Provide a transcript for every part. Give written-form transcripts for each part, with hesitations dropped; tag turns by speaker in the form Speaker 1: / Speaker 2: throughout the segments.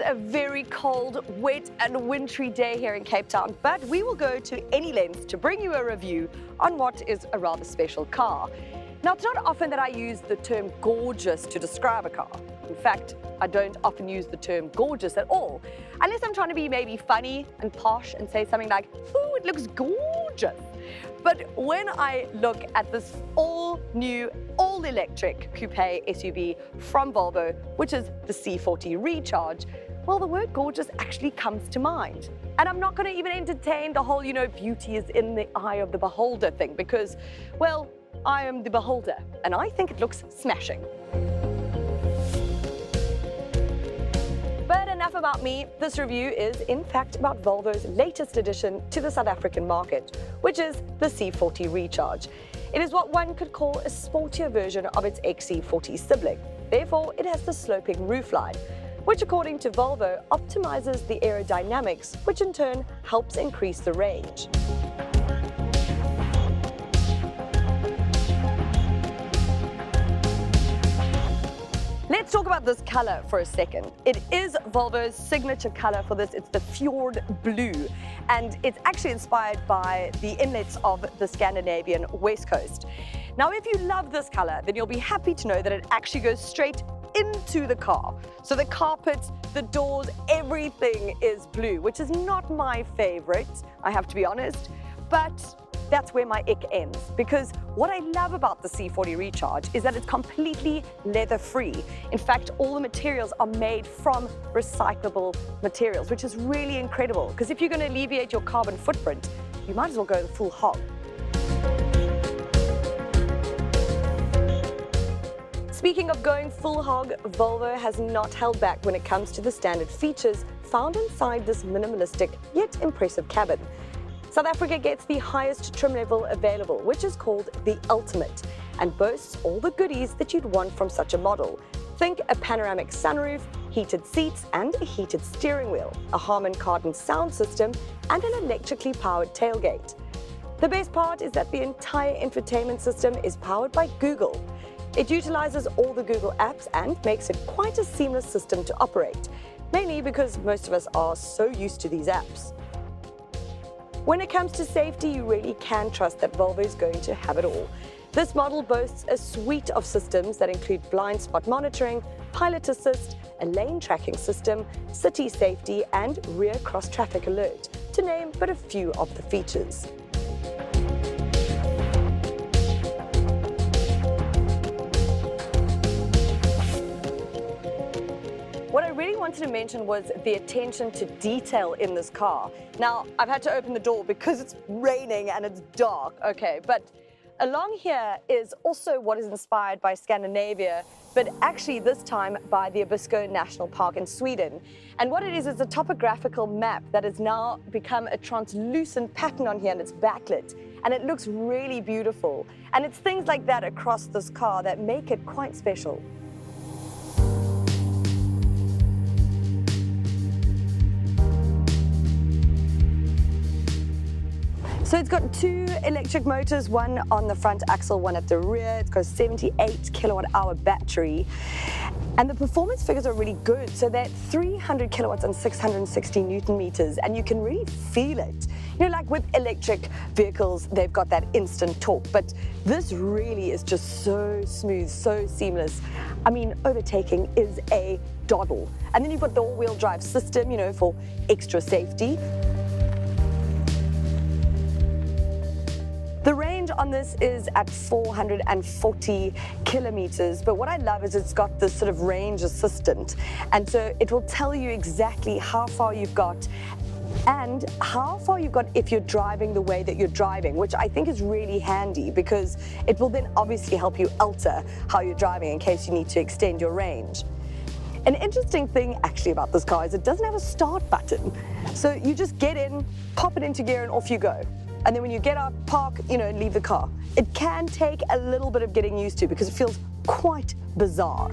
Speaker 1: is a very cold, wet and wintry day here in Cape Town, but we will go to any lengths to bring you a review on what is a rather special car. Now, it's not often that I use the term gorgeous to describe a car. In fact, I don't often use the term gorgeous at all, unless I'm trying to be maybe funny and posh and say something like, ooh, it looks gorgeous. But when I look at this all-new, all-electric coupe SUV from Volvo, which is the C40 Recharge, well, the word gorgeous actually comes to mind. And I'm not going to even entertain the whole, beauty is in the eye of the beholder thing, because, well, I am the beholder, and I think it looks smashing. But enough about me. This review is, in fact, about Volvo's latest addition to the South African market, which is the C40 Recharge. It is what one could call a sportier version of its XC40 sibling. Therefore, it has the sloping roofline, which, according to Volvo, optimizes the aerodynamics, which in turn helps increase the range. Let's talk about this color for a second. It is Volvo's signature color for this. It's the Fjord Blue, and it's actually inspired by the inlets of the Scandinavian west coast. Now, if you love this color, then you'll be happy to know that it actually goes straight into the car. So the carpets, the doors, everything is blue, which is not my favorite, I have to be honest, but that's where my ick ends, because what I love about the C40 Recharge is that it's completely leather-free. In fact, all the materials are made from recyclable materials, which is really incredible, because if you're going to alleviate your carbon footprint, you might as well go the full hog. Speaking of going full hog, Volvo has not held back when it comes to the standard features found inside this minimalistic yet impressive cabin. South Africa gets the highest trim level available, which is called the Ultimate, and boasts all the goodies that you'd want from such a model. Think a panoramic sunroof, heated seats and a heated steering wheel, a Harman Kardon sound system and an electrically powered tailgate. The best part is that the entire infotainment system is powered by Google. It utilizes all the Google apps and makes it quite a seamless system to operate, mainly because most of us are so used to these apps. When it comes to safety, you really can trust that Volvo is going to have it all. This model boasts a suite of systems that include blind spot monitoring, pilot assist, a lane tracking system, city safety, and rear cross-traffic alert, to name but a few of the features. What I really wanted to mention was the attention to detail in this car. Now, I've had to open the door because it's raining and it's dark, okay, but along here is also what is inspired by Scandinavia, but actually this time by the Abisko National Park in Sweden. And what it is a topographical map that has now become a translucent pattern on here, and it's backlit, and it looks really beautiful. And it's things like that across this car that make it quite special. So it's got two electric motors, one on the front axle, one at the rear. It's got a 78 kilowatt hour battery. And the performance figures are really good. So they're 300 kilowatts and 660 Newton meters, and you can really feel it. Like with electric vehicles, they've got that instant torque, but this really is just so smooth, so seamless. I mean, overtaking is a doddle. And then you've got the all-wheel drive system, for extra safety. The range on this is at 440 kilometers, but what I love is it's got this sort of range assistant, and so it will tell you exactly how far you've got and how far you've got if you're driving the way that you're driving, which I think is really handy because it will then obviously help you alter how you're driving in case you need to extend your range. An interesting thing actually about this car is it doesn't have a start button, so you just get in, pop it into gear and off you go. And then when you get out, park, and leave the car. It can take a little bit of getting used to because it feels quite bizarre.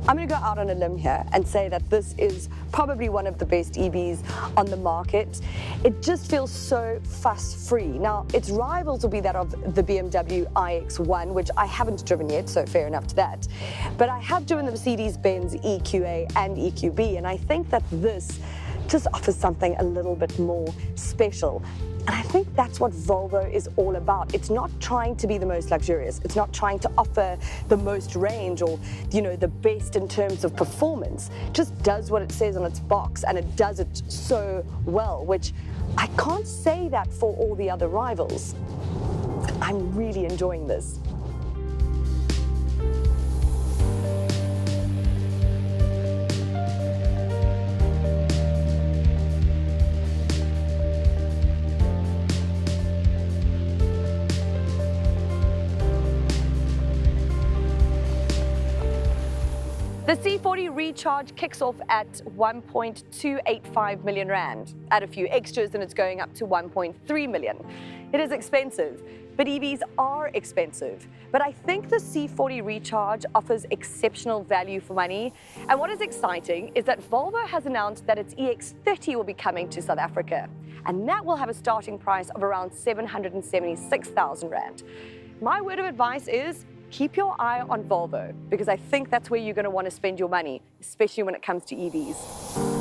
Speaker 1: I'm going to go out on a limb here and say that this is probably one of the best EVs on the market. It just feels so fuss-free. Now, its rivals will be that of the BMW iX1, which I haven't driven yet, so fair enough to that. But I have driven the Mercedes-Benz EQA and EQB, and I think that this just offers something a little bit more special. And I think that's what Volvo is all about. It's not trying to be the most luxurious. It's not trying to offer the most range or, the best in terms of performance. It just does what it says on its box, and it does it so well, which I can't say that for all the other rivals. I'm really enjoying this. The C40 Recharge kicks off at 1.285 million rand. Add a few extras and it's going up to 1.3 million. It is expensive, but EVs are expensive. But I think the C40 Recharge offers exceptional value for money. And what is exciting is that Volvo has announced that its EX30 will be coming to South Africa. And that will have a starting price of around 776,000 rand. My word of advice is, keep your eye on Volvo, because I think that's where you're going to want to spend your money, especially when it comes to EVs.